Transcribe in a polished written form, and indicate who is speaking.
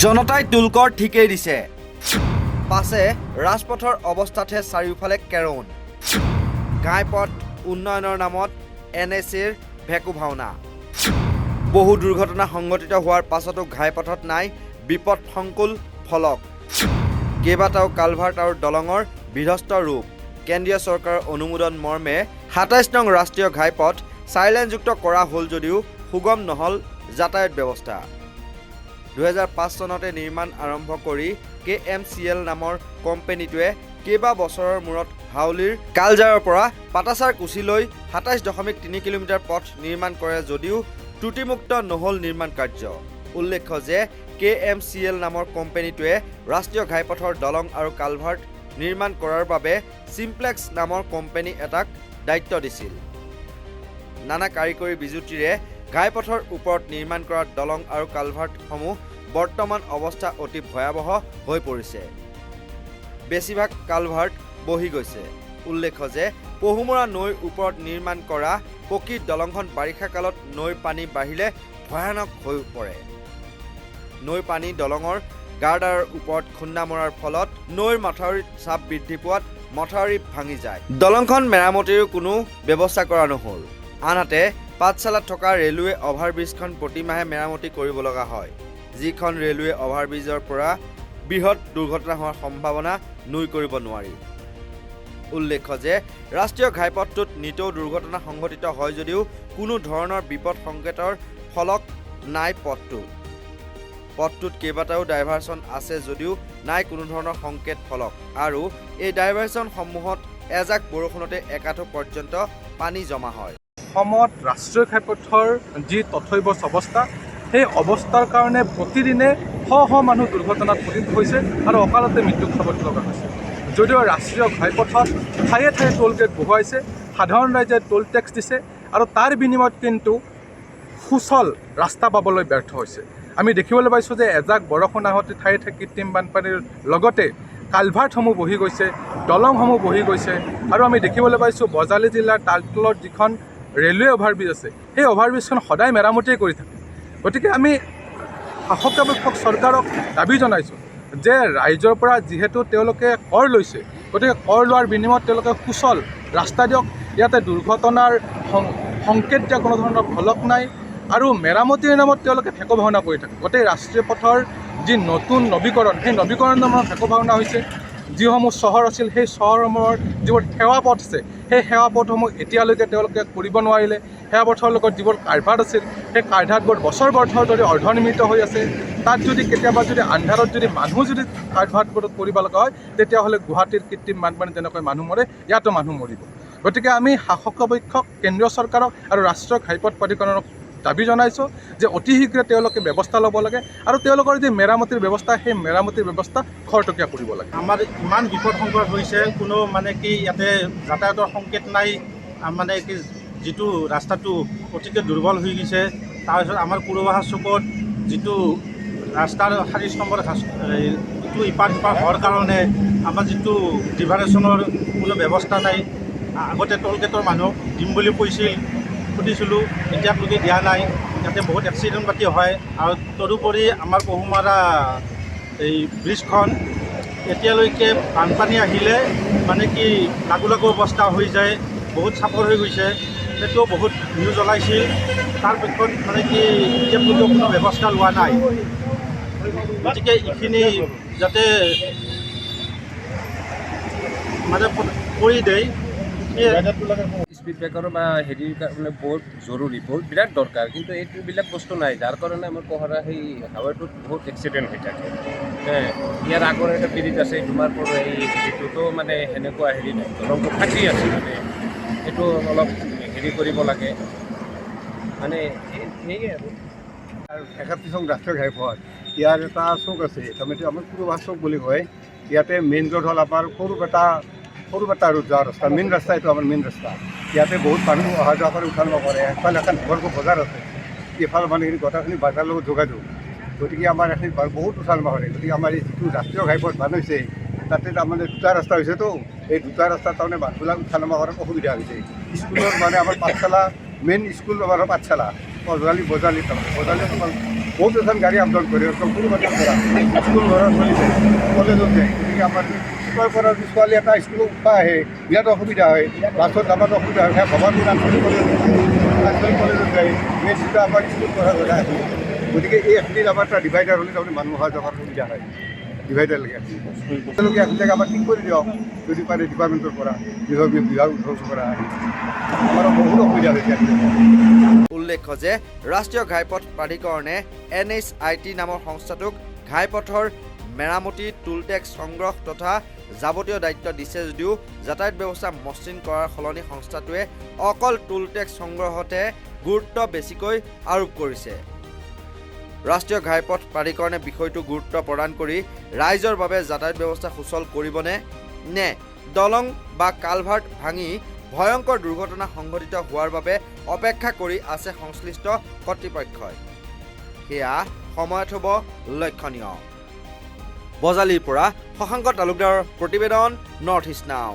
Speaker 1: জনতাই টুলকৰ ঠিকেই দিছে পাছে ৰাজপথৰ অৱস্থাতহে চাৰিওফালে কেৰণ ঘাইপথ উন্নয়নৰ নামত NSAৰ ভেকু ভাওনা বহু দুৰ্ঘটনা সংঘটিত হোৱাৰ পাছতো ঘাইপথত নাই বিপদ সংকুল ফলক কেইবাটাও কালভাৰ্ট আৰু দলঙৰ বিধ্বস্ত ৰূপ কেন্দ্ৰীয় চৰকাৰৰ অনুমোদন মৰ্মে ২৭ নং ৰাষ্ট্ৰীয় ঘাইপথ চাইলেনযুক্ত কৰা হ'ল যদিও সুগম নহল যাতায়াত ব্যৱস্থা ২০০৫ চনতে নিৰ্মাণ আৰম্ভ কৰি KMCL নামৰ কোম্পানীটোৱে কেইবা বছৰৰ মূৰত হাউলিৰ কালজাৰৰ পৰা পাটাচাৰ কুচিলৈ ২৭.৩ কিলোমিটাৰ পথ নিৰ্মাণ কৰে যদিও ত্ৰুটিমুক্ত নহল নিৰ্মাণ কাৰ্য উল্লেখ্য যে KMCL নামৰ কোম্পানীটোৱে ৰাষ্ট্ৰীয় ঘাইপথৰ দলং আৰু কালভাৰ্ট নিৰ্মাণ কৰাৰ বাবে চিম্প্লেক্স নামৰ কোম্পানী এটাক দায়িত্ব দিছিল নানা কাৰিকৰী বিজুতিৰে ঘাইপথৰ ওপৰত নিৰ্মাণ কৰা দলং আৰু কালভাৰ্টসমূহ বৰ্তমান অৱস্থা অতি ভয়াৱহ হৈ পৰিছে বেছিভাগ কালভাৰ্ট বহি গৈছে উল্লেখ্য যে পহুমৰা নৈৰ ওপৰত নিৰ্মাণ কৰা পকী দলংখন বাৰিষা কালত নৈৰ পানী বাঢ়িলে ভয়ানক হৈ পৰে নৈৰ পানী দলঙৰ গাৰ্ডাৰৰ ওপৰত খুন্দা মৰাৰ ফলত নৈৰ মাথাউৰিত চাপ বৃদ্ধি পোৱাত মাথাউৰি ভাঙি যায় দলংখন মেৰামতিৰো কোনো ব্যৱস্থা কৰা নহল আনহাতে পাঠশালাত থকা ৰেলৱে অভাৰব্ৰিজখন প্ৰতিমাহে মেৰামতি কৰিব লগা হয় যিখন ৰেলৱে অভাৰব্ৰিজৰ পৰা বৃহৎ দুৰ্ঘটনা হোৱাৰ সম্ভাৱনা নুই কৰিব নোৱাৰি উল্লেখ্য যে ৰাষ্ট্ৰীয় ঘাইপথটোত নিতৌ দুৰ্ঘটনা সংঘটিত হয় যদিও কোনো ধৰণৰ বিপদ সংকেতৰ ফলক নাই পথটোত কেইবাটাও ডাইভাৰচন আছে যদিও নাই কোনো ধৰণৰ সংকেত ফলক আৰু এই ডাইভাৰচনসমূহত এজাক বৰষুণতে একাঠো পৰ্যন্ত পানী জমা হয়
Speaker 2: অসমত ৰাষ্ট্ৰীয় ঘাইপথৰ যি তথৈবচ অৱস্থা সেই অৱস্থাৰ কাৰণে প্ৰতিদিনে শ মানুহ দুৰ্ঘটনাত পতিত হৈছে আৰু অকালতে মৃত্যু খাবত লগা হৈছে যদিও ৰাষ্ট্ৰীয় ঘাইপথত ঠায়ে ঠায়ে টোল গেট বহুৱাইছে সাধাৰণ ৰাইজে টোল টেক্স দিছে আৰু তাৰ বিনিময়ত কিন্তু সুচল ৰাস্তা পাবলৈ ব্যৰ্থ হৈছে আমি দেখিবলৈ পাইছোঁ যে এজাক বৰষুণ আহোঁতে ঠায়ে ঠায়ে কৃত্ৰিম বানপানীৰ লগতে কালভাৰ্টসমূহ বহি গৈছে দলংসমূহ বহি গৈছে আৰু আমি দেখিবলৈ পাইছোঁ বজালী জিলাৰ তালতলত যিখন ৰেলৱে অভাৰব্ৰিজ আছে সেই অভাৰব্ৰিজখন সদায় মেৰামতিয়ে কৰি থাকে গতিকে আমি শাসকপক্ষক চৰকাৰক দাবী জনাইছোঁ যে ৰাইজৰ পৰা যিহেতু তেওঁলোকে কৰ লৈছে গতিকে কৰ লোৱাৰ বিনিময়ত তেওঁলোকে সুচল ৰাস্তা দিয়ক ইয়াতে দুৰ্ঘটনাৰ সংকেত দিয়া কোনো ধৰণৰ ফলক নাই আৰু মেৰামতিৰ নামত তেওঁলোকে ভেকু ভাওনা কৰি থাকে গোটেই ৰাষ্ট্ৰীয় পথৰ যি নতুন নৱীকৰণ সেই নৱীকৰণ নামৰ ভেকু ভাওনা হৈছে যিসমূহ চহৰ আছিল সেই চহৰসমূহৰ যিবোৰ সেৱা পথ আছে সেই সেৱা পথসমূহ এতিয়ালৈকে তেওঁলোকে কৰিব নোৱাৰিলে সেৱা পথৰ লগত যিবোৰ কালভাৰ্ট আছিল সেই কালভাৰ্টবোৰ বছৰ ধৰি অৰ্ধনিৰ্মিত হৈ আছে তাত যদি কেতিয়াবা যদি আন্ধাৰত যদি মানুহ যদি কালভাৰ্টবোৰত কৰিব লগা হয় তেতিয়াহ'লে গুৱাহাটীৰ কৃত্ৰিম বানপানী যেনেকৈ মানুহ মৰে ইয়াতো মানুহ মৰিব গতিকে আমি শাসকপক্ষক কেন্দ্ৰীয় চৰকাৰক আৰু ৰাষ্ট্ৰীয় ঘাইপথ প্ৰাধিকৰণক দাবী জনাইছোঁ যে অতি শীঘ্ৰে তেওঁলোকে ব্যৱস্থা ল'ব লাগে আৰু তেওঁলোকৰ যি মেৰামতিৰ ব্যৱস্থা সেই মেৰামতিৰ ব্যৱস্থা খৰতকীয়া কৰিব লাগে
Speaker 3: আমাৰ ইমান বিপদসংকট হৈছে কোনো মানে কি ইয়াতে যাতায়াতৰ সংকেত নাই মানে কি যিটো ৰাস্তাটো অতিকে দুৰ্বল হৈ গৈছে তাৰপিছত আমাৰ পূৰ্বাহাৰ চুকত যিটো ৰাস্তাৰ ৪০ নম্বৰ ইটো ইপাৰ সিপাৰ হোৱাৰ কাৰণে আমাৰ যিটো ডিভাৰেশ্যনৰ কোনো ব্যৱস্থা নাই আগতে টোল গেটৰ মানুহক দিম বুলি কৈছিল সুধিছিলোঁ এতিয়ালৈকে দিয়া নাই ইয়াতে বহুত এক্সিডেণ্ট পাতি হয় আৰু তদুপৰি আমাৰ পহুমৰা এই ব্ৰিজখন এতিয়ালৈকে বানপানী আহিলে মানে কি লাগু অৱস্থা হৈ যায় বহুত চাপৰ হৈ গৈছে সেইটো বহুত নিউজ ওলাইছিল তাৰ পক্ষত মানে কি এতিয়ালৈকে কোনো ব্যৱস্থা লোৱা নাই গতিকে এইখিনি যাতে মানে কৰি দিয়ে
Speaker 4: স্পীড ব্ৰেকাৰৰ বা হেৰিৰ কাৰণে বহুত জৰুৰী বহুত বিৰাট দৰকাৰ কিন্তু এইবিলাক বস্তু নাই যাৰ কাৰণে আমাৰ পহৰা সেই হাৱাটোত বহুত এক্সিডেণ্ট হৈ থাকে ইয়াৰ আগৰ এটা ব্ৰিজ আছে তোমাৰ পৰা এই হেৰিটোতো মানে সেনেকুৱা হেৰি নাই দলংটো ফাটি আছে মানে এইটো অলপ হেৰি কৰিব লাগে মানে সেয়ে আৰু
Speaker 5: ৩১ নং ৰাষ্ট্ৰীয় ঘাইপথ ইয়াৰ এটা চৌক আছে তাৰমানে আমাৰ পূৰ্বাহাৰ চৌক বুলি কয় ইয়াতে মেইন ৰোড হ'ল আমাৰ সৰুবেটা ৰোড যোৱা ৰাস্তা মেইন ৰাস্তা এইটো আমাৰ মেইন ৰাস্তা ইয়াতে বহুত মানুহ অহা যোৱা কৰি উঠা নমা কৰে এফালে এখন ঘৰকো বজাৰ আছে ইফালে মানুহখিনি গোটেইখিনি বজাৰৰ লগত যোগাযোগ গতিকে আমাৰ এখিনি বহুত উঠা নমা কৰে গতিকে আমাৰ এই যিটো ৰাষ্ট্ৰীয় ঘাইপথ বনাইছে তাতে তাৰমানে দুটা ৰাস্তা হৈছেতো এই দুটা ৰাস্তাত তাৰমানে মানুহবিলাক উঠা নমা কৰাত অসুবিধা হৈছে স্কুলৰ মানে আমাৰ পাঠশালা মেইন স্কুল আমাৰ পাঠশালা বজালি তাৰমানে বজালি বহুত এখন গাড়ী আপডাউন কৰে কোনো কথা পৰা স্কুল ল'ৰা ছোৱালী যায় কলেজত যায় গতিকে আমাৰ স্কুলৰ পৰা যদি ছোৱালী এটা স্কুলত উঠা আহে বিৰাট অসুবিধা হয় বাছত যাবাত অসুবিধা হয় সেয়া ভবাটো আঞ্চলিক কলেজত যায় মেইন যিটো আমাৰ স্কুল পঢ়া জেগা আছে গতিকে এই এখিনিত আমাৰ এটা ডিভাইডাৰ হ'লে তাৰমানে মানুহ অহা যোৱাৰ সুবিধা হয় ডিভাইডাৰ লাগে তেওঁলোকে এখন জেগা আমাৰ ঠিক কৰি দিয়ক যদি পাৰে ডিপাৰ্টমেণ্টৰ পৰা বিভাগ পৰা আহি আমাৰ বহুত অসুবিধা হৈছে
Speaker 1: উল্লেখ্য যে ৰাষ্ট্ৰীয় ঘাইপথ প্ৰাধিকৰণে NHIT নামৰ সংস্থাটোক ঘাইপথৰ মেৰামতি টুল টেক্স সংগ্ৰহ তথা যাৱতীয় দায়িত্ব দিছে যদিও যাতায়াত ব্যৱস্থা মসৃণ কৰাৰ সলনি সংস্থাটোৱে অকল টুল টেক্স সংগ্ৰহতে গুৰুত্ব বেছিকৈ আৰোপ কৰিছে ৰাষ্ট্ৰীয় ঘাইপথ প্ৰাধিকৰণে বিষয়টো গুৰুত্ব প্ৰদান কৰি ৰাইজৰ বাবে যাতায়াত ব্যৱস্থা সুচল কৰিবনে নে দলং বা কালভাৰ্ট ভাঙি ভয়ংকৰ দুৰ্ঘটনা সংঘটিত হোৱাৰ বাবে অপেক্ষা কৰি আছে সংশ্লিষ্ট কৰ্তৃপক্ষই সেয়া সময়ত হ'ব লক্ষণীয় বজালিৰ পৰা শশাংক তালুকদাৰৰ প্ৰতিবেদন নৰ্থ ইষ্ট নাও।